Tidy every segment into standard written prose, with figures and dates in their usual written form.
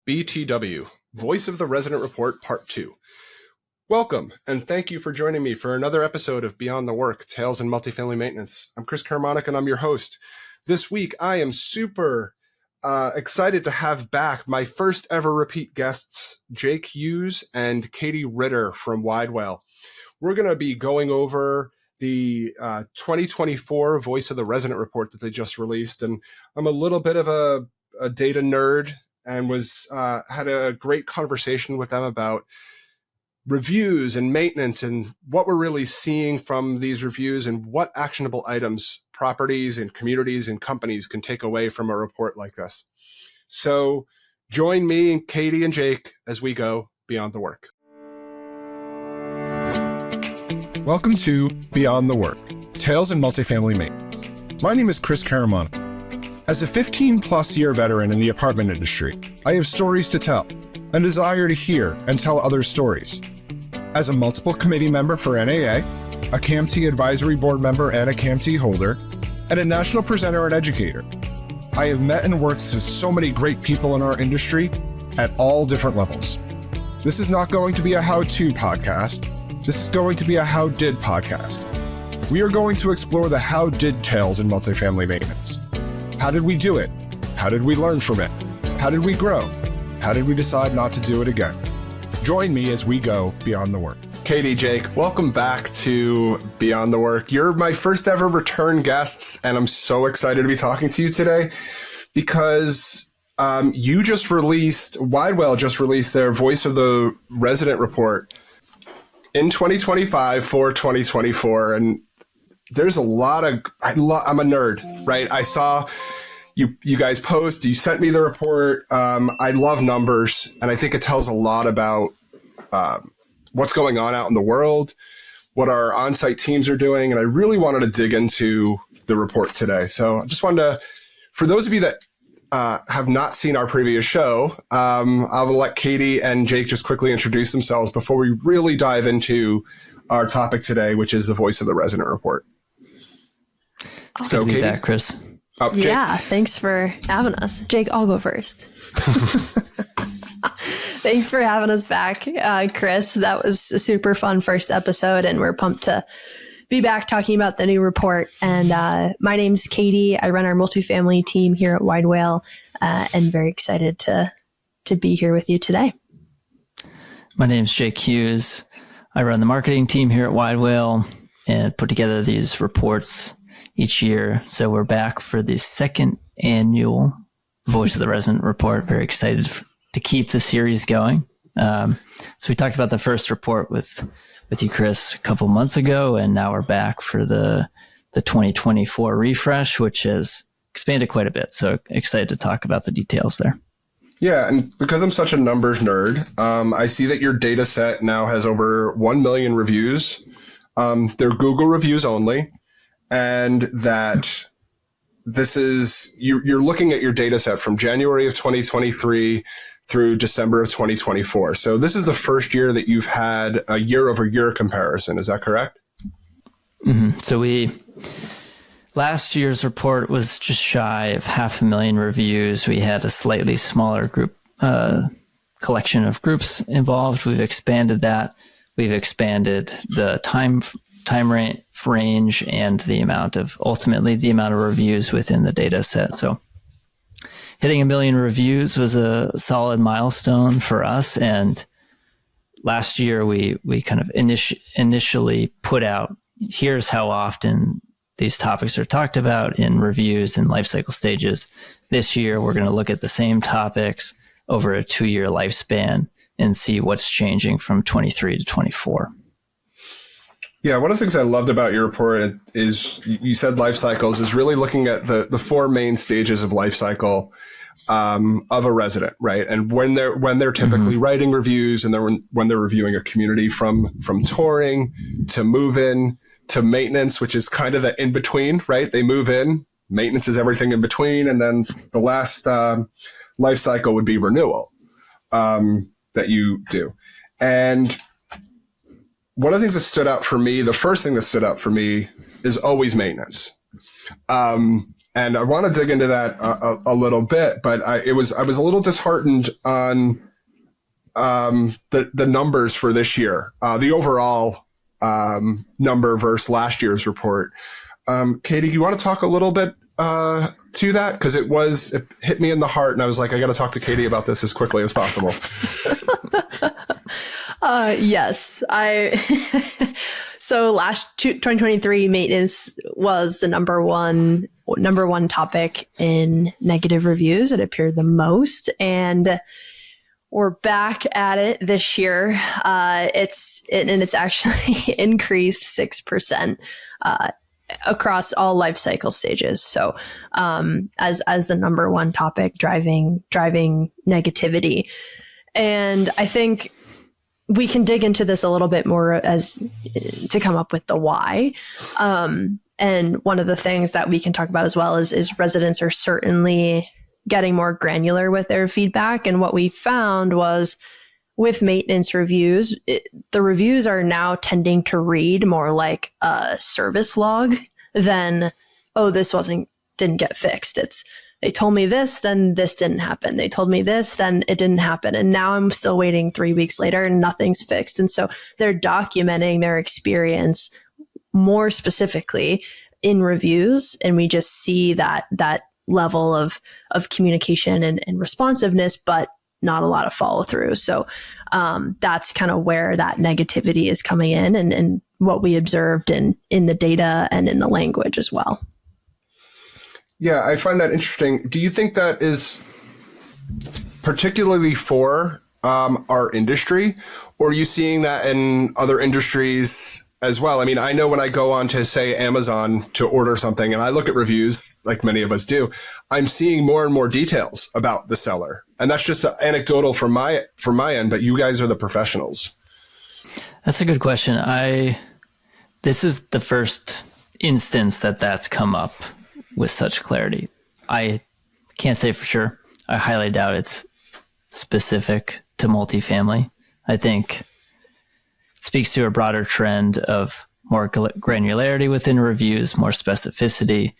BTW, Voice of the Resident Report, Part 2. Welcome, and thank you for joining me for another episode of Beyond the Work, Tales in Multifamily Maintenance. I'm Chris Caramanica, and I'm your host. This week, I am super excited to have back my first ever repeat guests, Jake Hughes and Katie Ritter from Widewail. We're going to be going over the 2024 Voice of the Resident Report that they just released, and I'm a little bit of a data nerd and had a great conversation with them about reviews and maintenance and what we're really seeing from these reviews and what actionable items properties and communities and companies can take away from a report like this. So join me, Katie and Jake, as we go Beyond the Work. Welcome to Beyond the Work, Tales in Multifamily Maintenance. My name is Chris Caramanica. As a 15-plus year veteran in the apartment industry, I have stories to tell, a desire to hear and tell others' stories. As a multiple committee member for NAA, a CAMT advisory board member and a CAMT holder, and a national presenter and educator, I have met and worked with so many great people in our industry at all different levels. This is not going to be a how-to podcast. This is going to be a how-did podcast. We are going to explore the how-did tales in multifamily maintenance. How did we do it? How did we learn from it? How did we grow? How did we decide not to do it again? Join me as we go Beyond the Work. Katie, Jake, welcome back to Beyond the Work. You're my first ever return guests, and I'm so excited to be talking to you today because Widewail just released their Voice of the Resident Report in 2025 for 2024, and there's a lot of, I'm a nerd, right? I saw you guys post, you sent me the report. I love numbers, and I think it tells a lot about what's going on out in the world, what our on-site teams are doing, and I really wanted to dig into the report today. So I just wanted to, for those of you that have not seen our previous show, I'll let Katie and Jake just quickly introduce themselves before we really dive into our topic today, which is the Voice of the Resident Report. So, Katie, back, Chris. Yeah, thanks for having us. Jake, I'll go first. Thanks for having us back, Chris. That was a super fun first episode, and we're pumped to be back talking about the new report. And my name's Katie. I run our multifamily team here at Widewail, and very excited to be here with you today. My name's Jake Hughes. I run the marketing team here at Widewail and put together these reports each year. So we're back for the second annual Voice of the Resident Report. Very excited to keep the series going. So we talked about the first report with you, Chris, a couple months ago, and now we're back for the 2024 refresh, which has expanded quite a bit. So excited to talk about the details there. Yeah, and because I'm such a numbers nerd, I see that your data set now has over 1 million reviews. They're Google reviews only. And that this is, you're looking at your data set from January of 2023 through December of 2024. So this is the first year that you've had a year-over-year comparison. Is that correct? Mm-hmm. So last year's report was just shy of 500,000 reviews. We had a slightly smaller group collection of groups involved. We've expanded that. We've expanded the time range and ultimately the amount of reviews within the data set. So hitting 1 million reviews was a solid milestone for us. And last year we kind of initially put out, here's how often these topics are talked about in reviews and life cycle stages. This year, we're going to look at the same topics over a 2-year lifespan and see what's changing from 23 to 24. Yeah, one of the things I loved about your report is you said life cycles is really looking at the 4 main stages of life cycle of a resident, right? And when they're typically writing reviews and when they're reviewing a community from touring to move-in to maintenance, which is kind of the in-between, right? They move in, maintenance is everything in between, and then the last life cycle would be renewal that you do. And one of the things that stood out for me, the first thing that stood out for me is always maintenance. And I want to dig into that a little bit, but I was a little disheartened on the numbers for this year, the overall number versus last year's report. Katie, you want to talk a little bit to that? Because it hit me in the heart, and I was like, I got to talk to Katie about this as quickly as possible. Yes, so 2023 maintenance was the number one topic in negative reviews. It appeared the most, and we're back at it this year. It's actually increased 6% across all life cycle stages. So as the number one topic driving negativity. And I think we can dig into this a little bit more as to come up with the why. And one of the things that we can talk about as well is residents are certainly getting more granular with their feedback. And what we found was with maintenance reviews, the reviews are now tending to read more like a service log than, oh, this didn't get fixed. It's, they told me this, then this didn't happen. They told me this, then it didn't happen. And now I'm still waiting 3 weeks later and nothing's fixed. And so they're documenting their experience more specifically in reviews. And we just see that level of communication and responsiveness, but not a lot of follow through. So that's kind of where that negativity is coming in and what we observed in the data and in the language as well. Yeah, I find that interesting. Do you think that is particularly for our industry, or are you seeing that in other industries as well? I mean, I know when I go on to, say, Amazon to order something and I look at reviews, like many of us do, I'm seeing more and more details about the seller. And that's just anecdotal from my end, but you guys are the professionals. That's a good question. This is the first instance that's come up with such clarity. I can't say for sure. I highly doubt it's specific to multifamily. I think it speaks to a broader trend of more granularity within reviews, more specificity.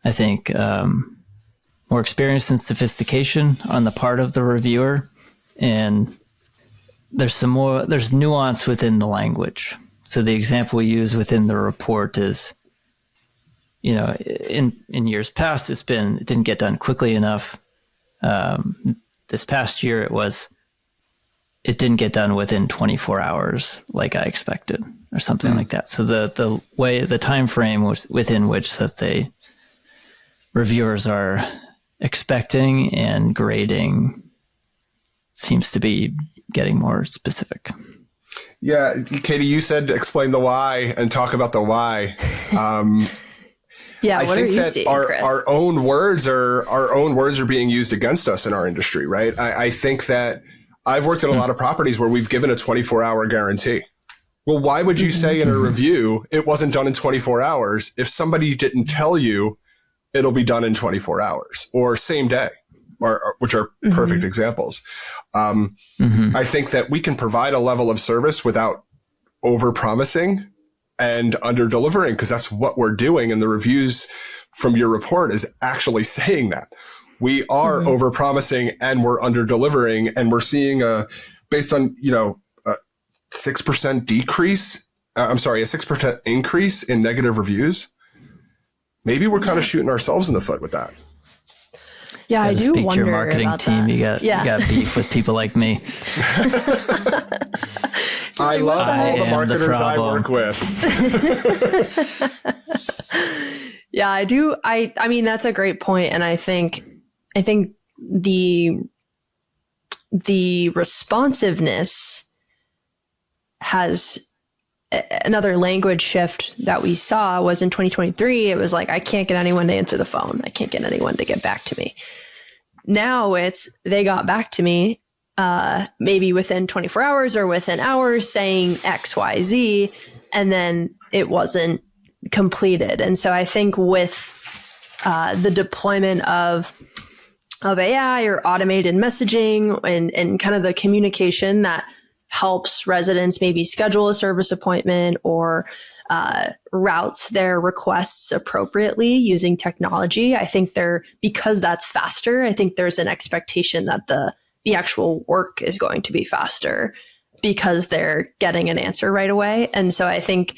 I think more experience and sophistication on the part of the reviewer. And there's nuance within the language. So the example we use within the report is, in years past, it didn't get done quickly enough. This past year, it didn't get done within 24 hours like I expected, or something like that. So the time frame within which that the reviewers are expecting and grading seems to be getting more specific. Yeah, Katie, you said explain the why and talk about the why. Yeah, I what think are you that seeing, Chris? our own words are being used against us in our industry, right? I think that I've worked at a lot of properties where we've given a 24-hour guarantee. Well, why would you say in a review it wasn't done in 24 hours if somebody didn't tell you it'll be done in 24 hours or same day, which are perfect examples. I think that we can provide a level of service without over-promising and under-delivering, because that's what we're doing. And the reviews from your report is actually saying that. We are over-promising and we're under-delivering, and we're seeing based on, a 6% decrease, a 6% increase in negative reviews. Maybe we're kind of shooting ourselves in the foot with that. Yeah, I do speak wonder to your marketing about team. that. You got beef with people like me. I love all the marketers I work with. Yeah, I do. I mean, that's a great point. And I think the responsiveness has another language shift that we saw was in 2023. It was like, I can't get anyone to answer the phone. I can't get anyone to get back to me. Now they got back to me maybe within 24 hours or within hours saying X, Y, Z, and then it wasn't completed. And so I think with the deployment of AI or automated messaging and kind of the communication that helps residents maybe schedule a service appointment or routes their requests appropriately using technology. I think because that's faster, I think there's an expectation that the actual work is going to be faster because they're getting an answer right away. And so I think,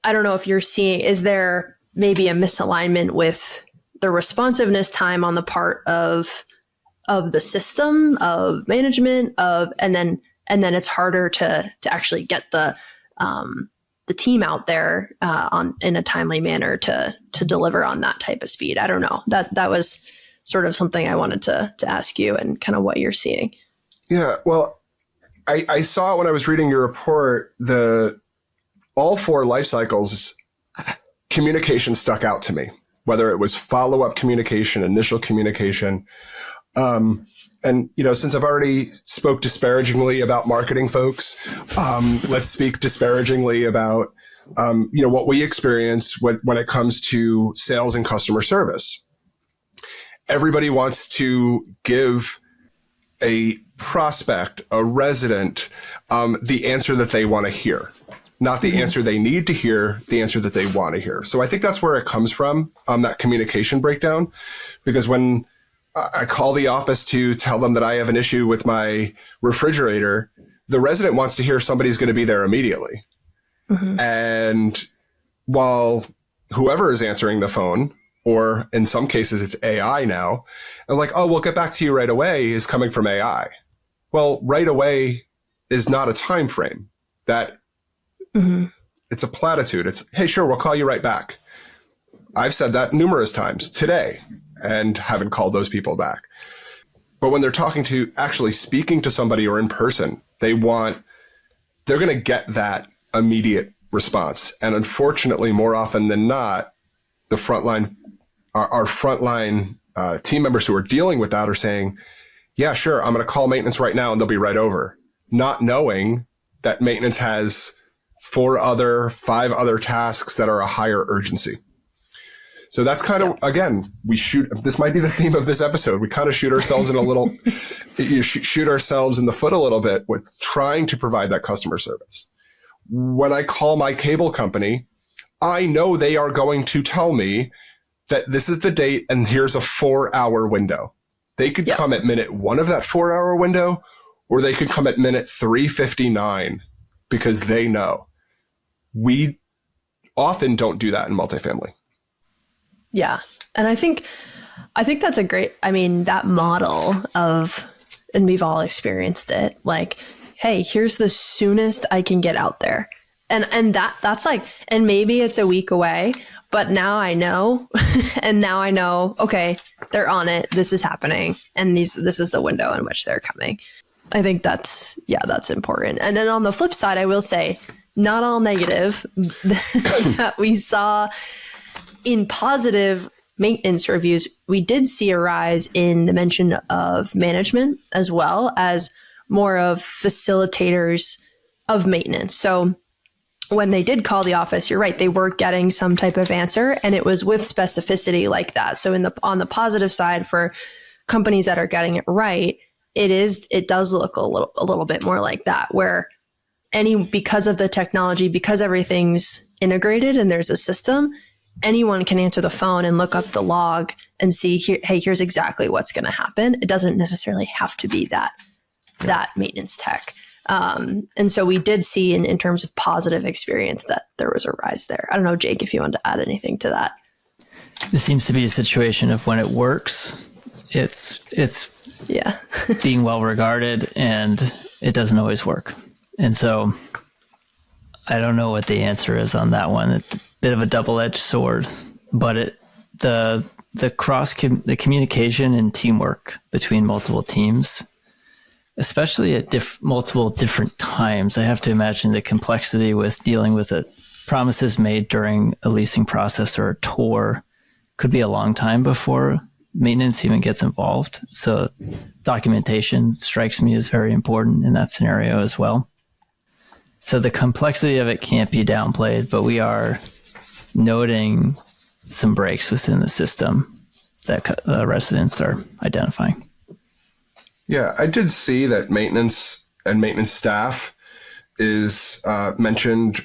I don't know if you're seeing, is there maybe a misalignment with the responsiveness time on the part of the system, of management, and then it's harder to actually get the team out there in a timely manner to deliver on that type of speed. I don't know. That was sort of something I wanted to ask you and kind of what you're seeing. Yeah, well, I saw when I was reading your report, all 4 life cycles, communication stuck out to me, whether it was follow-up communication, initial communication. And, since I've already spoke disparagingly about marketing folks, let's speak disparagingly about, what we experience when it comes to sales and customer service. Everybody wants to give a prospect, a resident, the answer that they want to hear, not the answer they need to hear, the answer that they want to hear. So I think that's where it comes from, that communication breakdown, because when I call the office to tell them that I have an issue with my refrigerator, the resident wants to hear somebody's going to be there immediately. Mm-hmm. And while whoever is answering the phone, or in some cases it's AI now, and like, oh, we'll get back to you right away is coming from AI. Well, right away is not a time frame. It's a platitude. It's, hey, sure, we'll call you right back. I've said that numerous times today and haven't called those people back. But when they're actually speaking to somebody or in person, they're going to get that immediate response. And unfortunately, more often than not, our frontline team members who are dealing with that are saying, yeah, sure, I'm going to call maintenance right now and they'll be right over. Not knowing that maintenance has 5 other tasks that are a higher urgency. So that's kind of, again, this might be the theme of this episode. We kind of shoot ourselves shoot ourselves in the foot a little bit with trying to provide that customer service. When I call my cable company, I know they are going to tell me that this is the date and here's a 4-hour window. They could come at minute 1 of that 4-hour window, or they could come at minute 3:59 because they know. We often don't do that in multifamily. Yeah. And I think that's a great, that model of, and we've all experienced it, like, hey, here's the soonest I can get out there. And that's like, and maybe it's a week away, but now I know, and now I know, okay, they're on it. This is happening. And this is the window in which they're coming. I think that's important. And then on the flip side, I will say, not all negative that we saw in positive maintenance reviews. We did see a rise in the mention of management as well as more of facilitators of maintenance. So when they did call the office, you're right, they were getting some type of answer, and it was with specificity like that. So on the positive side, for companies that are getting it right, it does look a little bit more like that, where because of the technology, because everything's integrated and there's a system, anyone can answer the phone and look up the log and see, here's exactly what's going to happen. It doesn't necessarily have to be that maintenance tech. And so we did see in terms of positive experience that there was a rise there. I don't know, Jake, if you want to add anything to that. This seems to be a situation of when it works, it's being well regarded, and it doesn't always work. And so I don't know what the answer is on that one. It's a bit of a double-edged sword, but the communication and teamwork between multiple teams, especially at multiple different times. I have to imagine the complexity with dealing with promises made during a leasing process or a tour could be a long time before maintenance even gets involved. So documentation strikes me as very important in that scenario as well. So the complexity of it can't be downplayed, but we are noting some breaks within the system that residents are identifying. Yeah, I did see that maintenance and maintenance staff is mentioned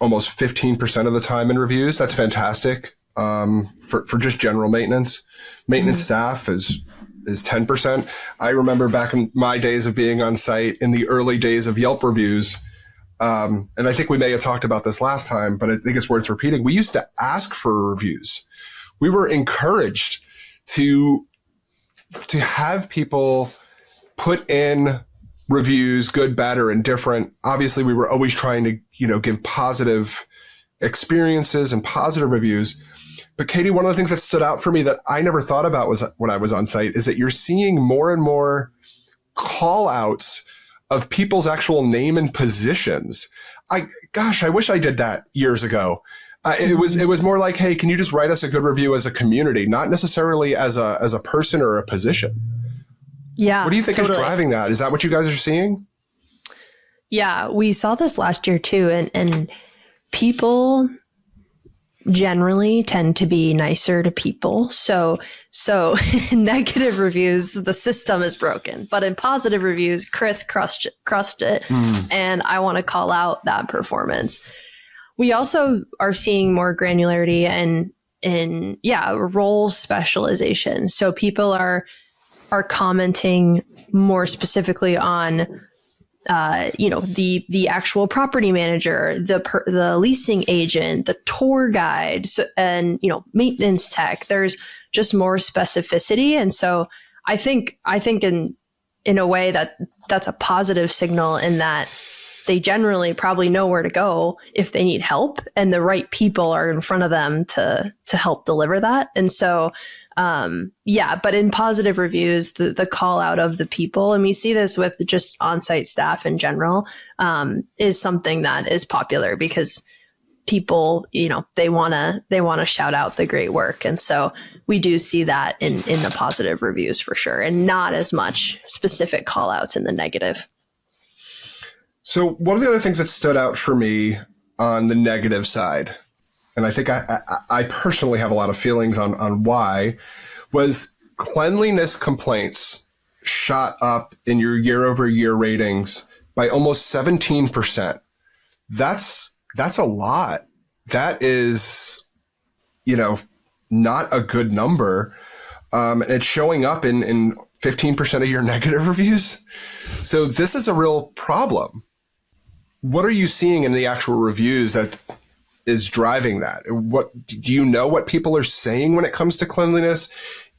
almost 15% of the time in reviews. That's fantastic for just general maintenance. Maintenance staff is 10%. I remember back in my days of being on site in the early days of Yelp reviews, and I think we may have talked about this last time, but I think it's worth repeating. We used to ask for reviews. We were encouraged to have people put in reviews, good, bad, or indifferent. Obviously, we were always trying to, give positive experiences and positive reviews. But Katie, one of the things that stood out for me that I never thought about was when I was on site is that you're seeing more and more call outs of people's actual name and positions. I wish I did that years ago. It was more like, hey, can you just write us a good review as a community, not necessarily as a person or a position? Yeah. What do you think is driving that? Is that what you guys are seeing? Yeah, we saw this last year too, and people generally tend to be nicer to people. So in negative reviews, the system is broken. But in positive reviews, Chris crushed it. And I want to call out that performance. We also are seeing more granularity in role specialization. So people are commenting more specifically on the actual property manager, the leasing agent, the tour guide, and maintenance tech. There's just more specificity, and so I think in a way that's a positive signal in that they generally probably know where to go if they need help, and the right people are in front of them to help deliver that. And so but in positive reviews, the call out of the people, and we see this with just on-site staff in general, is something that is popular because people, they want to shout out the great work. And so we do see that in the positive reviews for sure, and not as much specific call outs in the negative. So one of the other things that stood out for me on the negative side, and I think I personally have a lot of feelings on why, was cleanliness complaints shot up in your year-over-year ratings by almost 17%. That's a lot. That is, not a good number. And it's showing up in 15% of your negative reviews. So this is a real problem. What are you seeing in the actual reviews that is driving that? What do you know what people are saying when it comes to cleanliness?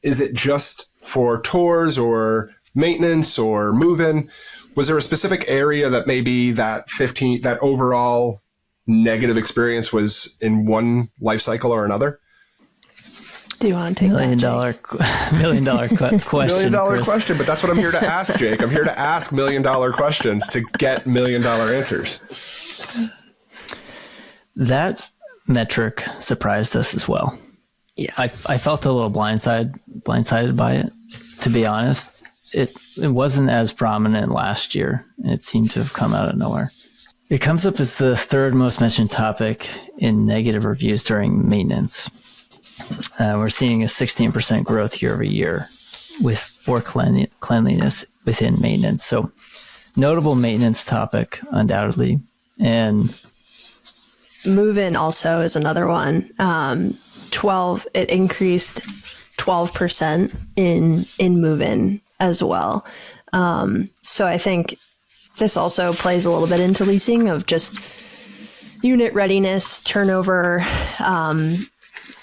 Is it just for tours or maintenance or move-in? Was there a specific area that maybe that overall negative experience was in one life cycle or another? Do you want to take million dollar question? $1 million Chris. question, but that's what I'm here to ask, Jake. I'm here to ask $1 million questions to get $1 million answers. That metric surprised us as well. Yeah, I felt a little blindsided by it, to be honest. It wasn't as prominent last year. It seemed to have come out of nowhere. It comes up as the third most mentioned topic in negative reviews during maintenance. We're seeing a 16% growth year over year for cleanliness within maintenance. So notable maintenance topic, undoubtedly. And move-in also is another one. It increased 12% in move-in as well. So I think this also plays a little bit into leasing of just unit readiness, turnover,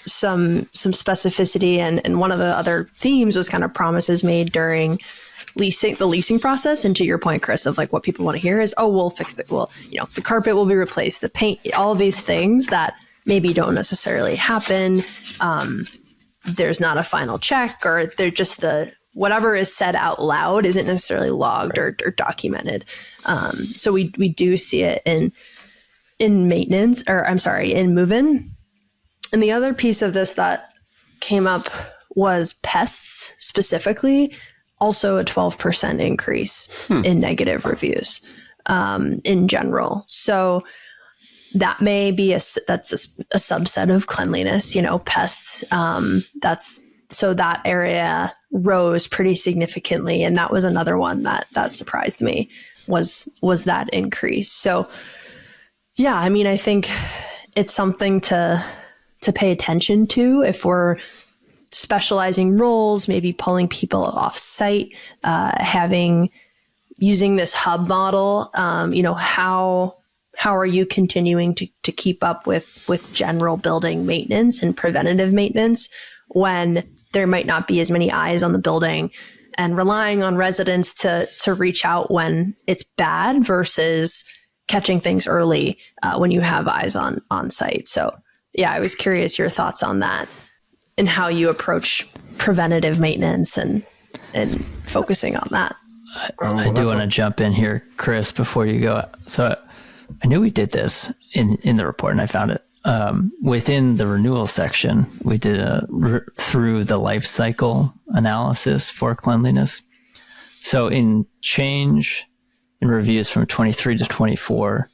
some specificity, and one of the other themes was kind of promises made during the leasing process. And to your point, Chris, of like what people want to hear is, oh, we'll fix it. Well, the carpet will be replaced, the paint, all of these things that maybe don't necessarily happen. There's not a final check, or they're just whatever is said out loud isn't necessarily logged or documented. So we do see it in maintenance, in move-in. And the other piece of this that came up was pests specifically, also a 12% increase in negative reviews in general. So that may be that's a subset of cleanliness, pests. So that area rose pretty significantly. And that was another one that surprised me was that increase. So yeah, I mean, I think it's something to pay attention to if we're specializing roles, maybe pulling people off site, using this hub model. How are you continuing to keep up with general building maintenance and preventative maintenance when there might not be as many eyes on the building, and relying on residents to reach out when it's bad versus catching things early when you have eyes on site. So yeah, I was curious your thoughts on that and how you approach preventative maintenance and focusing on that. I do want to jump in here, Chris, before you go. So I knew we did this in the report, and I found it within the renewal section. We did through the life cycle analysis for cleanliness. So in change in reviews from 23 to 24,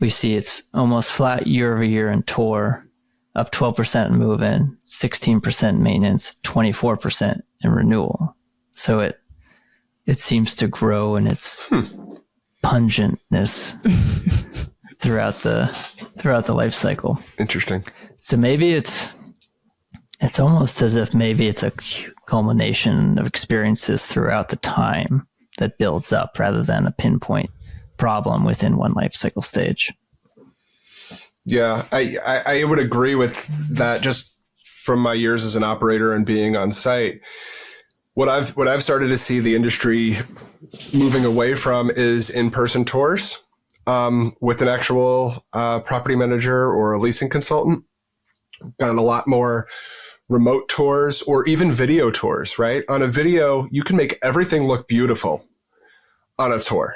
we see it's almost flat year over year in tour, up 12% in move-in, 16% maintenance, 24% in renewal. So it seems to grow in its pungentness throughout the life cycle. Interesting. So maybe it's almost as if maybe it's a culmination of experiences throughout the time that builds up rather than a pinpoint problem within one life cycle stage. Yeah, I would agree with that just from my years as an operator and being on site. What I've started to see the industry moving away from is in-person tours with an actual property manager or a leasing consultant. Gotten a lot more remote tours or even video tours, right? On a video, you can make everything look beautiful on a tour.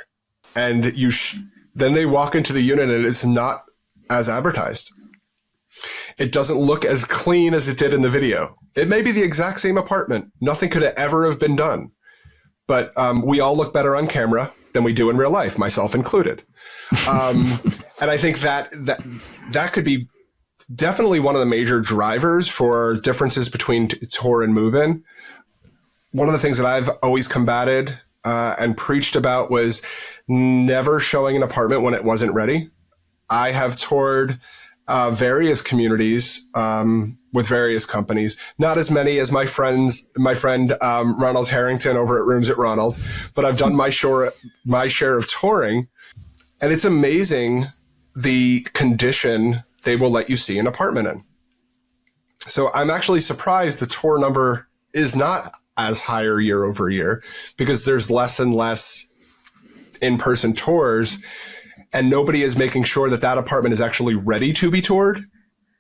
And then they walk into the unit and it's not as advertised. It doesn't look as clean as it did in the video. It may be the exact same apartment. Nothing could ever have been done. But we all look better on camera than we do in real life, myself included. And I think that could be definitely one of the major drivers for differences between tour and move-in. One of the things that I've always combated and preached about was never showing an apartment when it wasn't ready. I have toured various communities with various companies, not as many as my friend Ronald Harrington over at Rooms at Ronald, but I've done my share of touring, and it's amazing the condition they will let you see an apartment in. So I'm actually surprised the tour number is not as higher year over year because there's less and less in-person tours. And nobody is making sure that apartment is actually ready to be toured.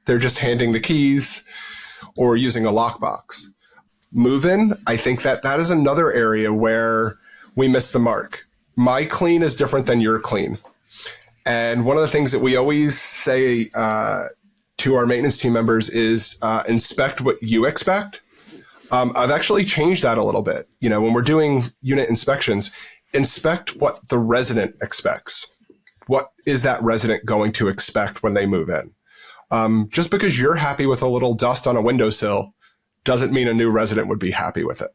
They're just handing the keys or using a lockbox. Move-in, I think that is another area where we missed the mark. My clean is different than your clean. And one of the things that we always say to our maintenance team members is inspect what you expect. I've actually changed that a little bit. You know, when we're doing unit inspections, inspect what the resident expects. What is that resident going to expect when they move in? Just because you're happy with a little dust on a windowsill doesn't mean a new resident would be happy with it.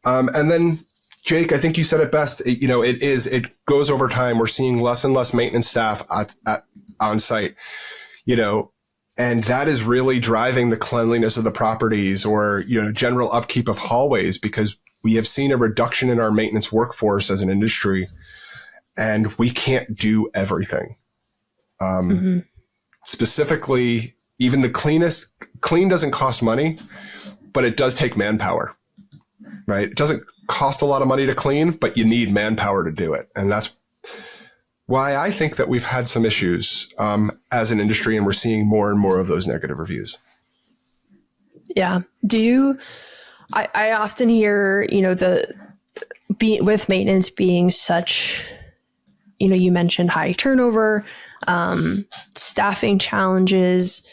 And then, Jake, I think you said it best. It goes over time. We're seeing less and less maintenance staff on site, and that is really driving the cleanliness of the properties or, general upkeep of hallways, because we have seen a reduction in our maintenance workforce as an industry. And we can't do everything. Specifically, even the clean doesn't cost money, but it does take manpower, right? It doesn't cost a lot of money to clean, but you need manpower to do it. And that's why I think that we've had some issues as an industry, and we're seeing more and more of those negative reviews. Yeah. I often hear, with maintenance being such, you mentioned high turnover, staffing challenges.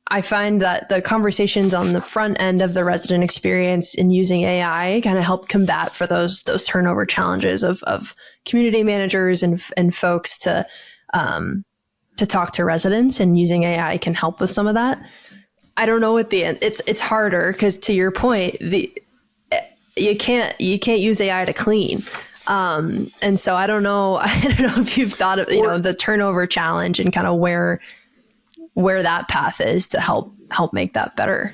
I find that the conversations on the front end of the resident experience in using AI kind of help combat for those turnover challenges of community managers and folks to talk to residents, and using AI can help with some of that. I don't know what the end. It's harder because, to your point, you can't use AI to clean. And so I don't know if you've thought of the turnover challenge and kind of where that path is to help make that better.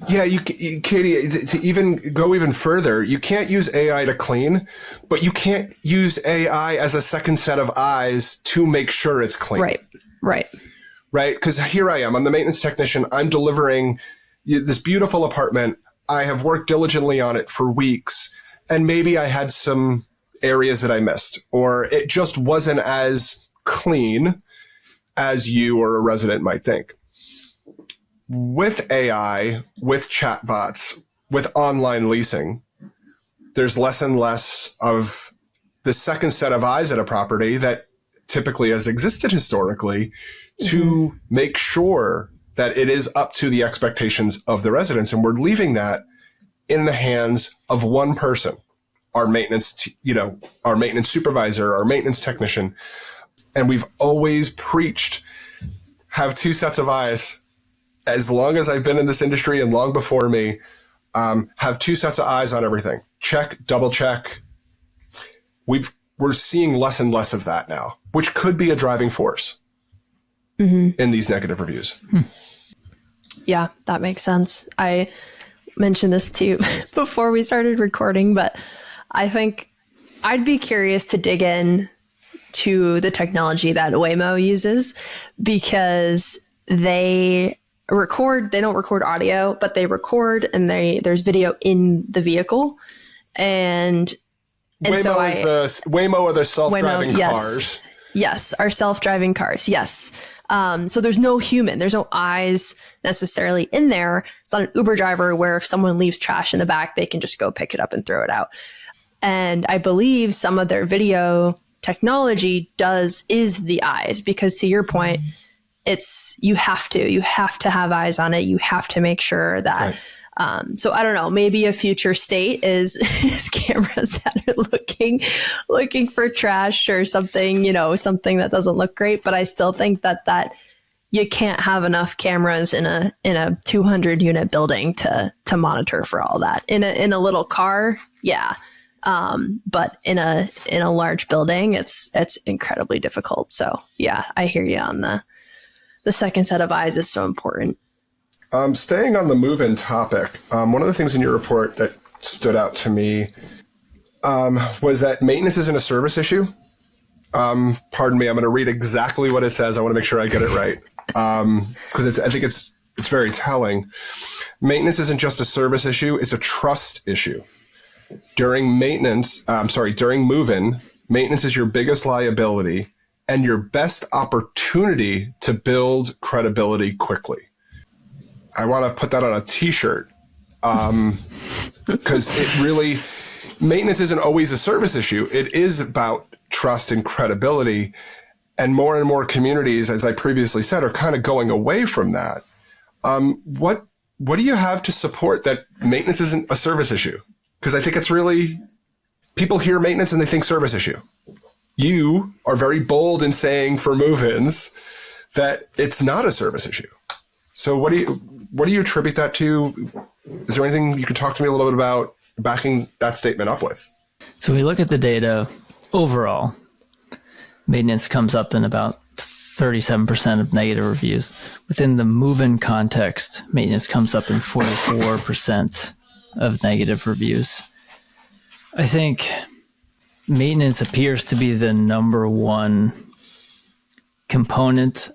Yeah, you Katie, to even go even further, you can't use AI to clean, but you can't use AI as a second set of eyes to make sure it's clean. Right. Because here I am, I'm the maintenance technician. I'm delivering this beautiful apartment. I have worked diligently on it for weeks, and maybe I had some areas that I missed, or it just wasn't as clean as you or a resident might think. With AI, with chatbots, with online leasing, there's less and less of the second set of eyes at a property that typically has existed historically to make sure that it is up to the expectations of the residents. And we're leaving that in the hands of one person, our maintenance, our maintenance supervisor, our maintenance technician. And we've always preached, have two sets of eyes. As long as I've been in this industry and long before me, have two sets of eyes on everything. Check, double check. We're seeing less and less of that now, which could be a driving force in these negative reviews. Yeah, that makes sense. I mentioned this to you before we started recording, but I think I'd be curious to dig in to the technology that Waymo uses, because they don't record audio, but they record, and there's video in the vehicle. And Waymo are the self-driving cars. Yes, our self-driving cars. Yes. So there's no human, there's no eyes necessarily in there. It's not an Uber driver where if someone leaves trash in the back, they can just go pick it up and throw it out. And I believe some of their video technology is the eyes, because to your point, you have to have eyes on it. You have to make sure that, so I don't know, maybe a future state is cameras that are looking for trash or something, something that doesn't look great. But I still think that you can't have enough cameras in a 200 unit building to monitor for all that. In a little car, yeah. But in a large building, it's incredibly difficult. So yeah, I hear you on the second set of eyes is so important. Staying on the move-in topic, one of the things in your report that stood out to me was that maintenance isn't a service issue. Pardon me, I'm going to read exactly what it says. I want to make sure I get it right, because I think it's very telling. Maintenance isn't just a service issue; it's a trust issue. During move-in, maintenance is your biggest liability and your best opportunity to build credibility quickly. I want to put that on a t-shirt, because maintenance isn't always a service issue. It is about trust and credibility. And more communities, as I previously said, are kind of going away from that. What do you have to support that maintenance isn't a service issue? Because I think it's really, people hear maintenance and they think service issue. You are very bold in saying for move-ins that it's not a service issue. So what do you attribute that to? Is there anything you could talk to me a little bit about backing that statement up with? So we look at the data overall. Maintenance comes up in about 37% of negative reviews. Within the move-in context, maintenance comes up in 44% of negative reviews. I think maintenance appears to be the number one component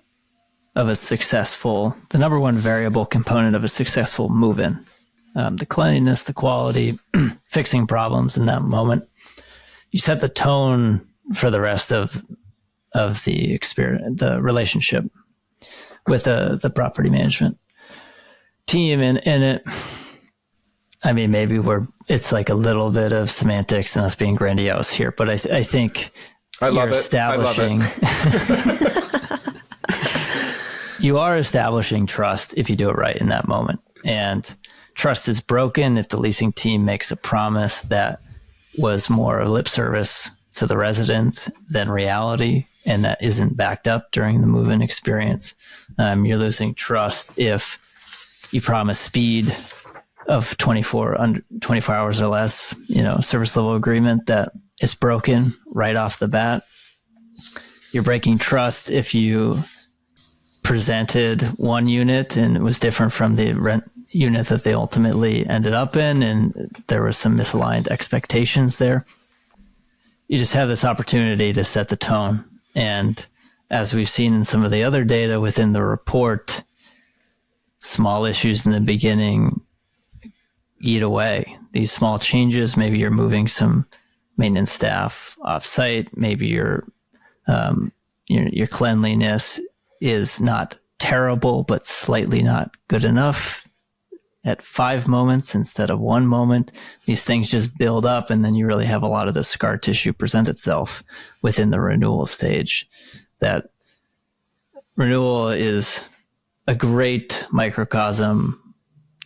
of the number one variable component of a successful move-in. The cleanliness, the quality, fixing problems in that moment. You set the tone for the rest of the experience, the relationship with the property management team. And it, I mean, maybe it's like a little bit of semantics and us being grandiose here, but I think I love it. You are establishing trust if you do it right in that moment. And trust is broken if the leasing team makes a promise that was more of lip service to the resident than reality, and that isn't backed up during the move-in experience. You're losing trust if you promise speed of 24 hours or less, service level agreement that is broken right off the bat. You're breaking trust if you presented one unit and it was different from the rent unit that they ultimately ended up in, and there was some misaligned expectations there. You just have this opportunity to set the tone. And as we've seen in some of the other data within the report, small issues in the beginning eat away. These small changes, maybe you're moving some maintenance staff off-site, maybe your cleanliness is not terrible, but slightly not good enough at 5 moments instead of 1 moment. These things just build up, and then you really have a lot of the scar tissue present itself within the renewal stage. That renewal is a great microcosm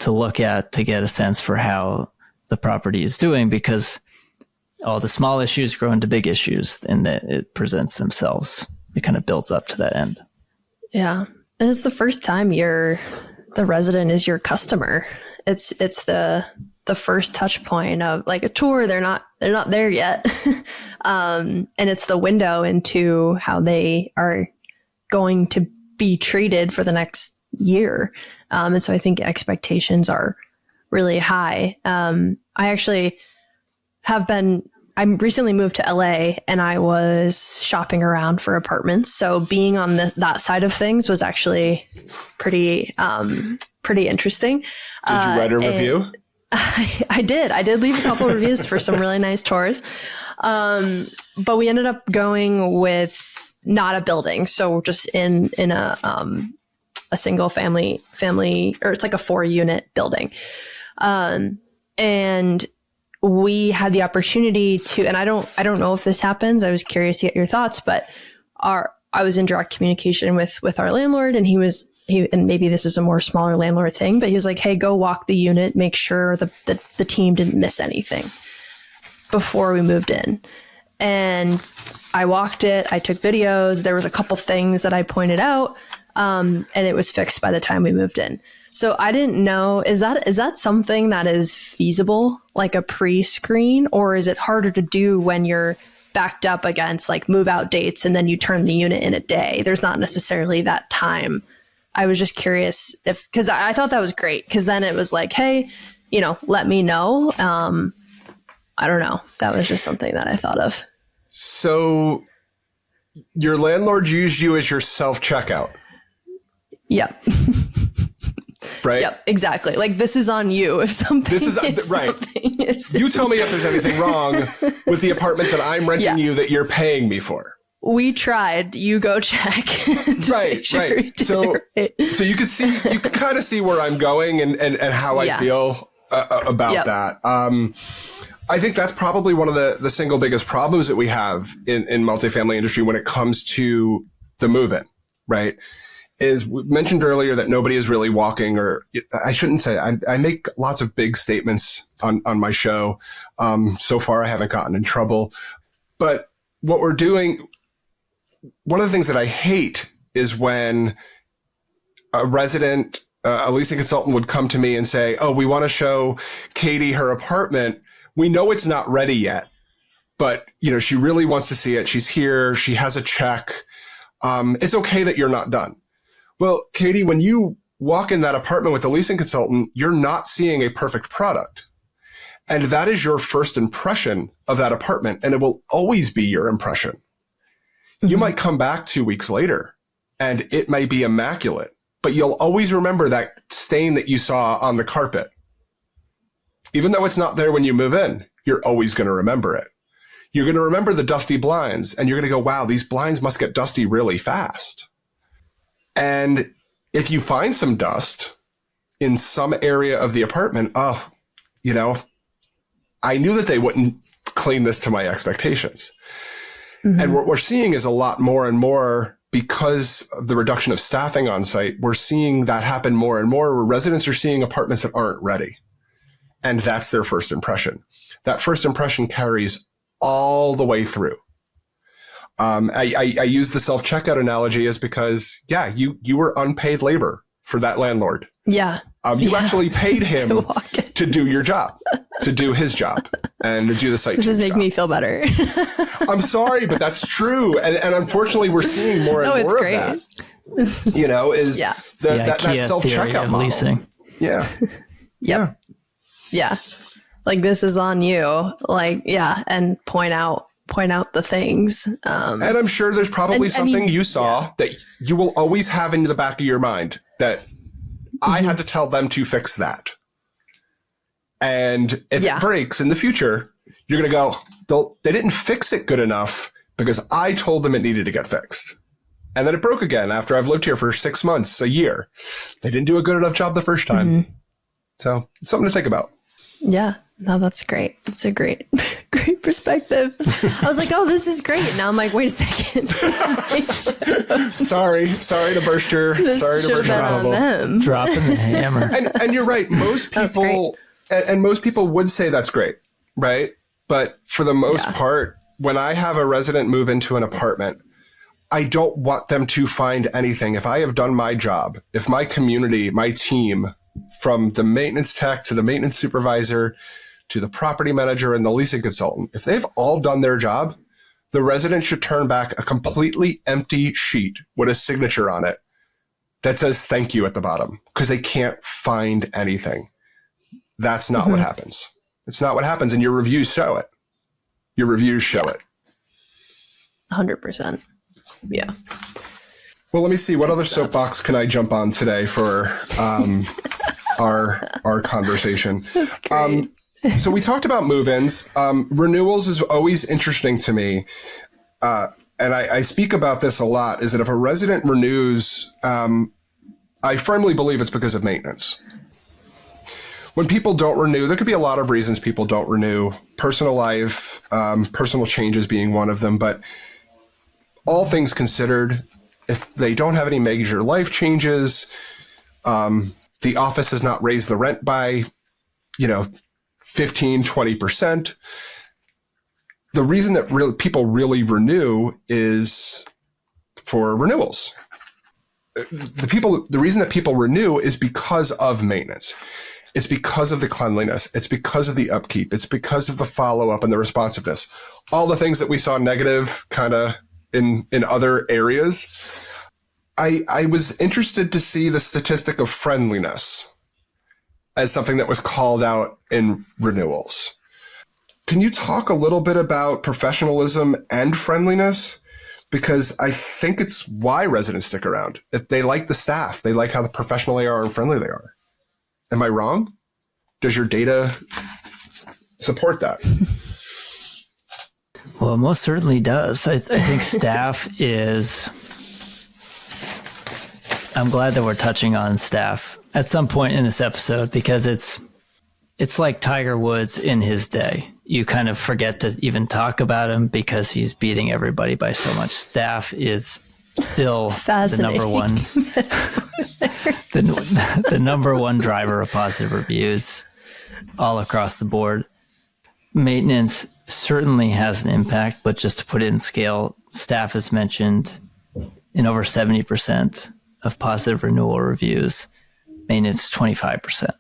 to look at to get a sense for how the property is doing, because all the small issues grow into big issues and that it presents themselves. It kind of builds up to that end. Yeah. And it's the first time the resident is your customer. It's the first touch point of like a tour. They're not there yet. And it's the window into how they are going to be treated for the next year. And so I think expectations are really high. I actually I recently moved to LA and I was shopping around for apartments. So being on that side of things was actually pretty interesting. Did you write a review? I did. I did leave a couple reviews for some really nice tours. But we ended up going with not a building. So just in a single family, or it's like a 4-unit building. And we had the opportunity to, and I don't know if this happens. I was curious to get your thoughts, but I was in direct communication with our landlord, and and maybe this is a more smaller landlord thing, but he was like, hey, go walk the unit, make sure the team didn't miss anything before we moved in. And I walked it, I took videos. There was a couple things that I pointed out, and it was fixed by the time we moved in. So I didn't know, is that something that is feasible, like a pre-screen, or is it harder to do when you're backed up against like move out dates and then you turn the unit in a day? There's not necessarily that time. I was just curious because I thought that was great, because then it was like, hey, let me know. I don't know. That was just something that I thought of. So your landlord used you as your self-checkout. Yep. Right? Yep, exactly. Like, this is on you if something right. You tell me if there's anything wrong with the apartment that I'm renting you that you're paying me for. We tried. You go check. Right. So you can kind of see where I'm going and how I feel about that. I think that's probably one of the single biggest problems that we have in multifamily industry when it comes to the move-in, right? Is we mentioned earlier that nobody is really walking, or I shouldn't say, I make lots of big statements on my show. So far, I haven't gotten in trouble. But what we're doing, one of the things that I hate is when a resident, a leasing consultant would come to me and say, oh, we want to show Katie her apartment. We know it's not ready yet, but she really wants to see it. She's here. She has a check. It's okay that you're not done. Well, Katie, when you walk in that apartment with the leasing consultant, you're not seeing a perfect product. And that is your first impression of that apartment, and it will always be your impression. Mm-hmm. You might come back 2 weeks later, and it may be immaculate, but you'll always remember that stain that you saw on the carpet. Even though it's not there when you move in, you're always going to remember it. You're going to remember the dusty blinds, and you're going to go, wow, these blinds must get dusty really fast. And if you find some dust in some area of the apartment, I knew that they wouldn't clean this to my expectations. Mm-hmm. And what we're seeing is a lot more and more, because of the reduction of staffing on site, we're seeing that happen more and more, where residents are seeing apartments that aren't ready. And that's their first impression. That first impression carries all the way through. I use the self-checkout analogy as because, you were unpaid labor for that landlord. Yeah. You actually paid him to to do your job, to do his job, and to do the site. This is making me feel better. I'm sorry, but that's true. And unfortunately, we're seeing more and more of that. Is that self-checkout model. Leasing. Yeah. Yep. Yeah. Like, this is on you. Like, yeah. And point out the things. And I'm sure there's probably something you saw that you will always have in the back of your mind that I had to tell them to fix that. And if it breaks in the future, you're going to go, they didn't fix it good enough because I told them it needed to get fixed. And then it broke again after I've lived here for 6 months, a year. They didn't do a good enough job the first time. Mm-hmm. So it's something to think about. Yeah. No, that's great. It's a great perspective. I was like, oh, this is great. Now I'm like, wait a second. sorry to burst your bubble. Dropping the hammer. And you're right. Most people would say that's great, right? But for the most part, when I have a resident move into an apartment, I don't want them to find anything. If I have done my job, if my community, my team, from the maintenance tech to the maintenance supervisor to the property manager and the leasing consultant, if they've all done their job, the resident should turn back a completely empty sheet with a signature on it that says thank you at the bottom, because they can't find anything. That's not what happens. It's not what happens. And your reviews show it. Your reviews show it. 100%. Yeah. Well, let me see. What other soapbox can I jump on today for our conversation? That's great. So we talked about move-ins. Renewals is always interesting to me. And I speak about this a lot, is that if a resident renews, I firmly believe it's because of maintenance. When people don't renew, there could be a lot of reasons people don't renew. Personal life, personal changes being one of them. But all things considered, if they don't have any major life changes, the office has not raised the rent by, 15, 20%. The reason that people really renew is for renewals. The reason that people renew is because of maintenance. It's because of the cleanliness. It's because of the upkeep. It's because of the follow-up and the responsiveness. All the things that we saw negative kind of in other areas. I was interested to see the statistic of friendliness as something that was called out in renewals. Can you talk a little bit about professionalism and friendliness? Because I think it's why residents stick around. If they like the staff, they like how professional they are and friendly they are. Am I wrong? Does your data support that? Well, it most certainly does. I think staff is... I'm glad that we're touching on staff at some point in this episode, because it's like Tiger Woods in his day. You kind of forget to even talk about him because he's beating everybody by so much. Staff is still the number one, the number one driver of positive reviews all across the board. Maintenance certainly has an impact, but just to put it in scale, staff is mentioned in over 70% of positive renewal reviews. Maintenance 25%.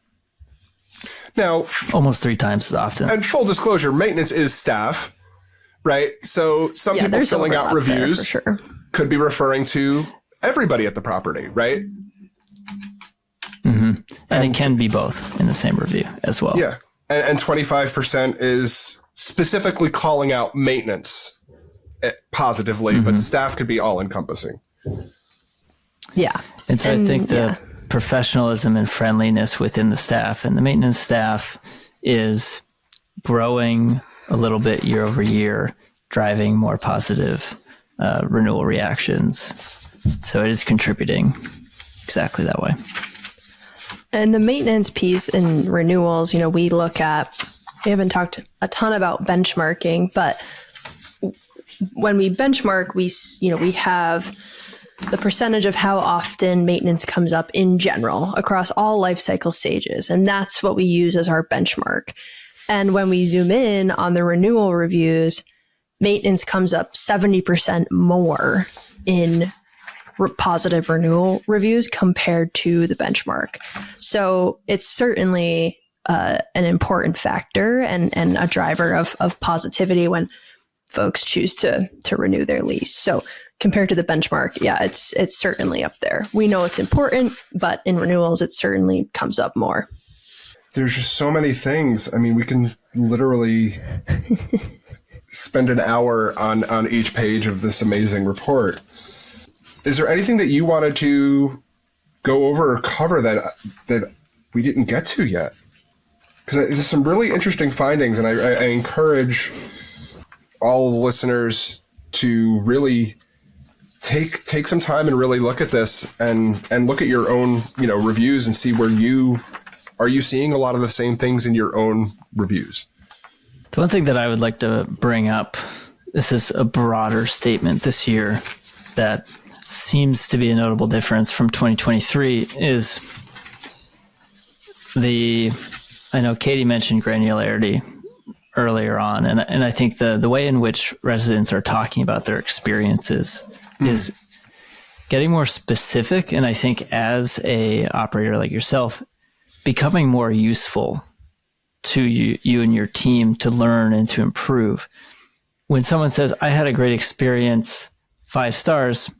Now, almost 3 times as often. And full disclosure, maintenance is staff, right? So some people filling out reviews could be referring to everybody at the property, right? Mm-hmm. And it can be both in the same review as well. Yeah. And 25% is specifically calling out maintenance positively, but staff could be all encompassing. Yeah. And so I think the professionalism and friendliness within the staff and the maintenance staff is growing a little bit year over year, driving more positive renewal reactions. So it is contributing exactly that way. And the maintenance piece in renewals, we haven't talked a ton about benchmarking, but when we benchmark, we have the percentage of how often maintenance comes up in general across all life cycle stages. And that's what we use as our benchmark. And when we zoom in on the renewal reviews, maintenance comes up 70% more in positive renewal reviews compared to the benchmark. So it's certainly an important factor and a driver of positivity when folks choose to renew their lease. So compared to the benchmark, yeah, it's certainly up there. We know it's important, but in renewals, it certainly comes up more. There's just so many things. I mean, we can literally spend an hour on each page of this amazing report. Is there anything that you wanted to go over or cover that we didn't get to yet? Because there's some really interesting findings, and I encourage all the listeners to really take some time and really look at this and look at your own, reviews and see where are you seeing a lot of the same things in your own reviews? The one thing that I would like to bring up, this is a broader statement this year that seems to be a notable difference from 2023 is I know Katie mentioned granularity earlier on, and I think the way in which residents are talking about their experiences is getting more specific, and I think as a operator like yourself, becoming more useful to you and your team to learn and to improve. When someone says, I had a great experience, 5 stars,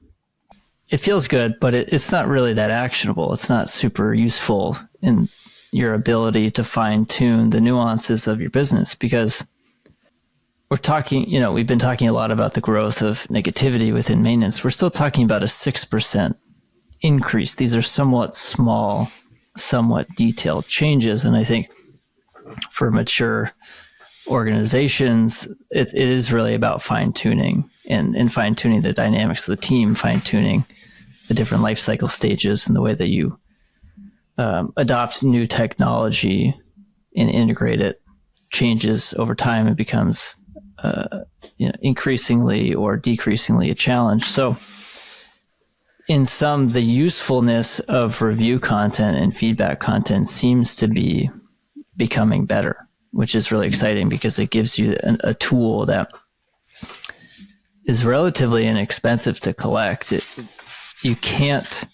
it feels good, but it's not really that actionable. It's not super useful in your ability to fine tune the nuances of your business, because we're talking, we've been talking a lot about the growth of negativity within maintenance. We're still talking about a 6% increase. These are somewhat small, somewhat detailed changes. And I think for mature organizations, it is really about fine tuning and fine tuning the dynamics of the team, fine tuning the different life cycle stages and the way that you adopt new technology and integrate it changes over time. It becomes increasingly or decreasingly a challenge. So in some, the usefulness of review content and feedback content seems to be becoming better, which is really exciting because it gives you a tool that is relatively inexpensive to collect. You can't,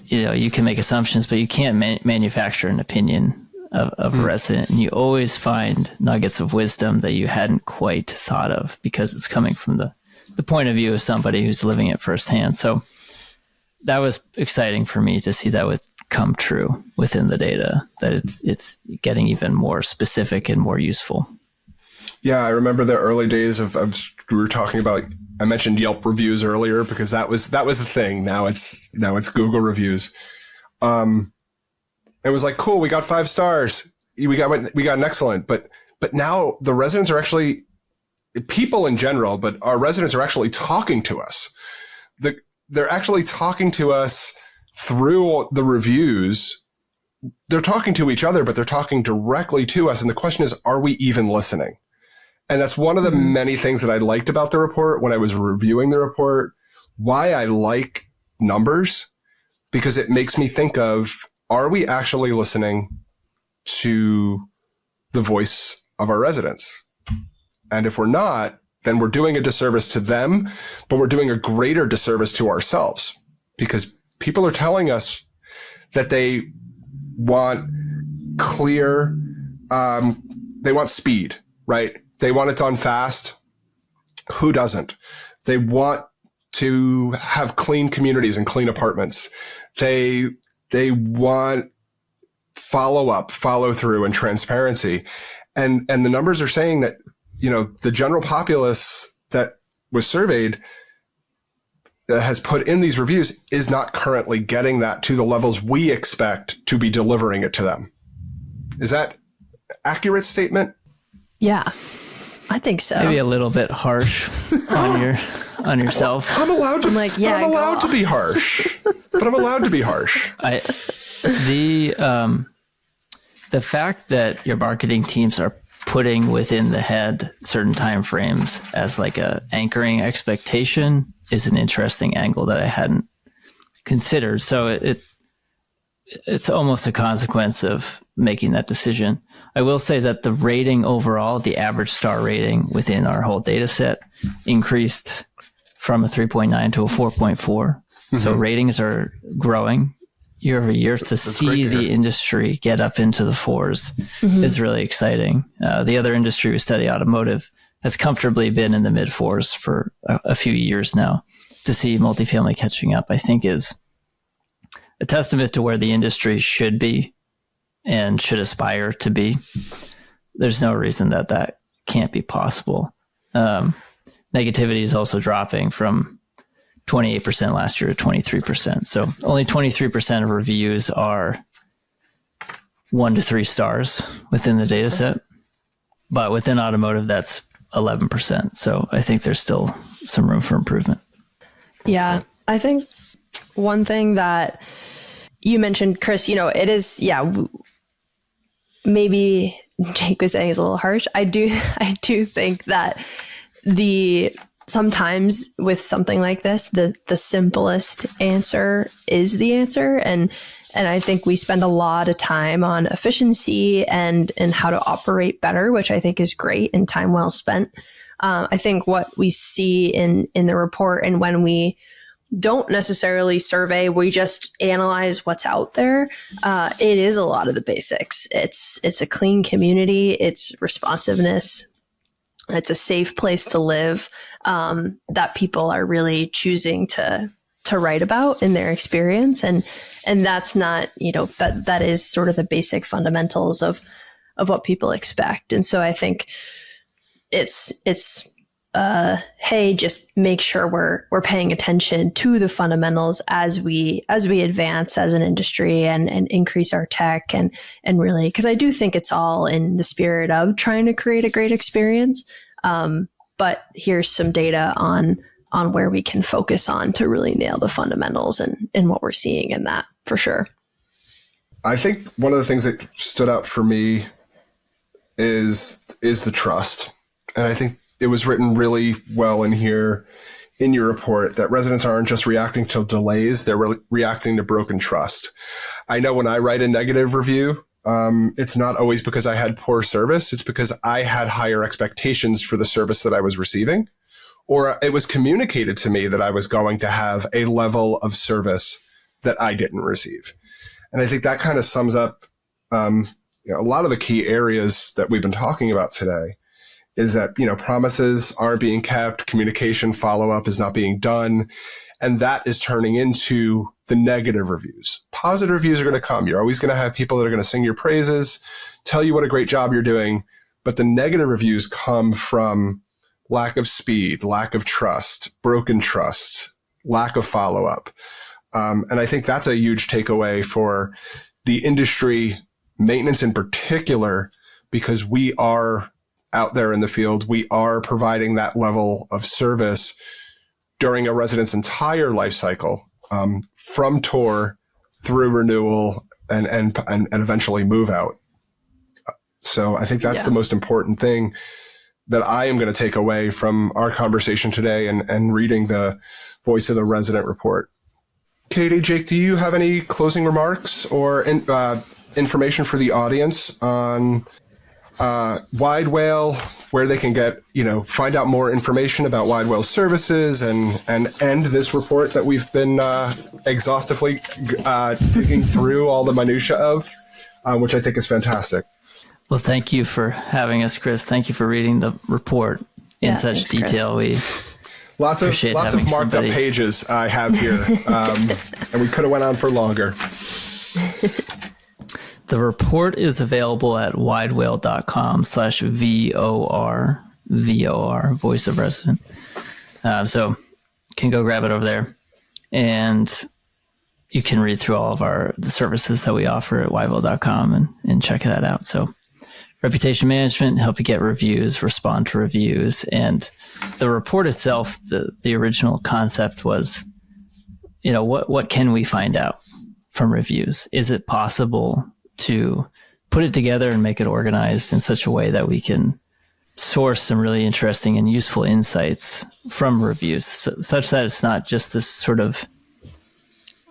you can make assumptions, but you can't manufacture an opinion of a resident. And you always find nuggets of wisdom that you hadn't quite thought of because it's coming from the point of view of somebody who's living it firsthand. So that was exciting for me to see that come true within the data, that it's getting even more specific and more useful. Yeah, I remember the early days of we were talking about. I mentioned Yelp reviews earlier because that was the thing. Now it's Google reviews. It was like, cool, we got 5 stars. We got an excellent. But now the residents are actually, people in general, but our residents are actually talking to us. They're actually talking to us through the reviews. They're talking to each other, but they're talking directly to us. And the question is, are we even listening? And that's one of the many things that I liked about the report when I was reviewing the report, why I like numbers, because it makes me think of, are we actually listening to the voice of our residents? And if we're not, then we're doing a disservice to them, but we're doing a greater disservice to ourselves, because people are telling us that they want clear, they want speed, right? They want it done fast. Who doesn't? They want to have clean communities and clean apartments. They want follow-up, follow-through, and transparency. And the numbers are saying that, the general populace that was surveyed that has put in these reviews is not currently getting that to the levels we expect to be delivering it to them. Is that an accurate statement? Yeah, I think so. Maybe a little bit harsh on yourself. I'm allowed to. I'm like, yeah, I'm allowed to be harsh, but I'm allowed to be harsh. The fact that your marketing teams are putting within the head certain timeframes as like a anchoring expectation is an interesting angle that I hadn't considered. So it's almost a consequence of making that decision. I will say that the rating overall, the average star rating within our whole data set increased from a 3.9 to a 4.4. So ratings are growing year over year. To see the industry get up into the 4s is really exciting. The other industry we study, automotive, has comfortably been in the mid 4s for a few years now. To see multifamily catching up, I think, is a testament to where the industry should be and should aspire to be. There's no reason that can't be possible. Negativity is also dropping from 28% last year to 23%. So only 23% of reviews are 1 to 3 stars within the data set. But within automotive, that's 11%. So I think there's still some room for improvement. Yeah, I think one thing that you mentioned, Chris, it is, maybe Jake was saying is a little harsh. I do think that sometimes with something like this, the simplest answer is the answer. And I think we spend a lot of time on efficiency and how to operate better, which I think is great and time well spent. I think what we see in the report, and when we don't necessarily survey, we just analyze what's out there. It is a lot of the basics. It's a clean community. It's responsiveness. It's a safe place to live, that people are really choosing to write about in their experience. And that's not, that is sort of the basic fundamentals of what people expect. And so I think it's hey, just make sure we're paying attention to the fundamentals as we advance as an industry and increase our tech and really, because I do think it's all in the spirit of trying to create a great experience. But here's some data on where we can focus on to really nail the fundamentals and what we're seeing in that, for sure. I think one of the things that stood out for me is the trust. And I think it was written really well in here in your report that residents aren't just reacting to delays, they're reacting to broken trust. I know when I write a negative review, it's not always because I had poor service. It's because I had higher expectations for the service that I was receiving, or it was communicated to me that I was going to have a level of service that I didn't receive. And I think that kind of sums up a lot of the key areas that we've been talking about today. Is that, promises aren't being kept, communication follow-up is not being done, and that is turning into the negative reviews. Positive reviews are going to come. You're always going to have people that are going to sing your praises, tell you what a great job you're doing, but the negative reviews come from lack of speed, lack of trust, broken trust, lack of follow-up. And I think that's a huge takeaway for the industry, maintenance in particular, because we are out there in the field, we are providing that level of service during a resident's entire life cycle, from tour through renewal and eventually move out. So I think that's the most important thing that I am going to take away from our conversation today and reading the Voice of the Resident report. Katie, Jake, do you have any closing remarks or information for the audience on Widewail, where they can get, find out more information about Widewail services and end this report that we've been exhaustively digging through all the minutia of, which I think is fantastic. Well, thank you for having us, Chris. Thank you for reading the report in such detail. Chris. Lots of marked up pages I have here, and we could have went on for longer. The report is available at widewail.com/VOR, Voice of Resident. So you can go grab it over there, and you can read through all of the services that we offer at widewail.com and check that out. So reputation management, help you get reviews, respond to reviews. And the report itself, the original concept was, what can we find out from reviews? Is it possible to put it together and make it organized in such a way that we can source some really interesting and useful insights from reviews, such that it's not just this sort of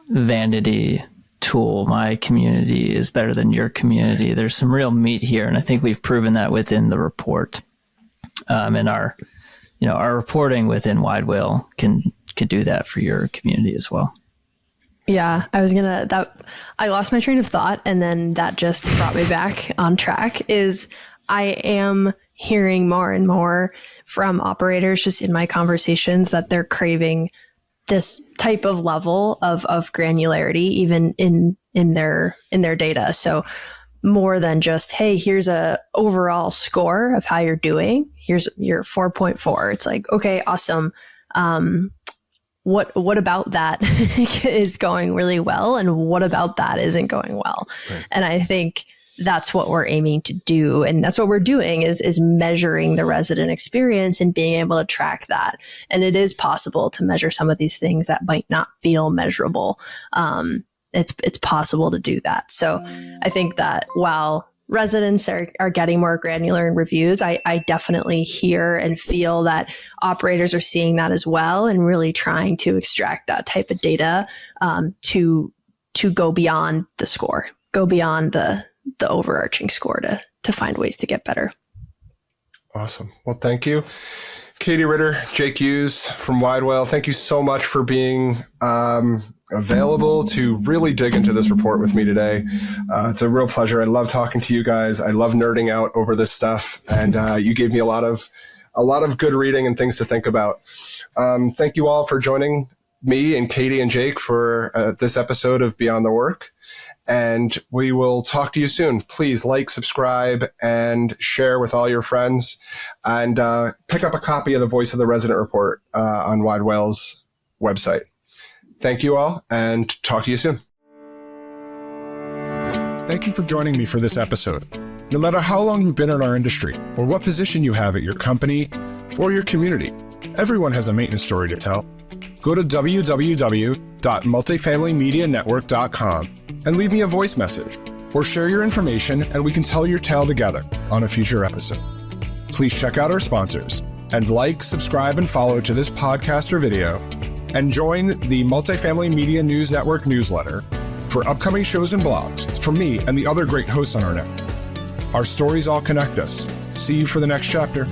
vanity tool. My community is better than your community. There's some real meat here, and I think we've proven that within the report. And our reporting within Widewail can do that for your community as well. Yeah, I lost my train of thought, and then that just brought me back on track. I am hearing more and more from operators just in my conversations that they're craving this type of level of granularity, even in their data. So more than just, hey, here's a overall score of how you're doing. Here's your 4.4. It's like, okay, awesome. What about that is going really well, and what about that isn't going well? Right. And I think that's what we're aiming to do, and that's what we're doing is measuring the resident experience and being able to track that. And it is possible to measure some of these things that might not feel measurable. It's possible to do that. So I think that while residents are getting more granular in reviews, I definitely hear and feel that operators are seeing that as well, and really trying to extract that type of data to go beyond the score, go beyond the overarching score to find ways to get better. Awesome. Well, thank you. Katie Ritter, Jake Hughes from Widewail, thank you so much for being available to really dig into this report with me today. It's a real pleasure. I love talking to you guys. I love nerding out over this stuff, and you gave me a lot of good reading and things to think about. Thank you all for joining me and Katie and Jake for this episode of Beyond the Work, and we will talk to you soon. Please like, subscribe, and share with all your friends, and pick up a copy of the Voice of the Resident report on Widewail's website. Thank you all, and talk to you soon. Thank you for joining me for this episode. No matter how long you've been in our industry, or what position you have at your company or your community, everyone has a maintenance story to tell. Go to www.multifamilymedianetwork.com and leave me a voice message, or share your information and we can tell your tale together on a future episode. Please check out our sponsors and like, subscribe, and follow to this podcast or video, and join the Multifamily Media News Network newsletter for upcoming shows and blogs from me and the other great hosts on our network. Our stories all connect us. See you for the next chapter.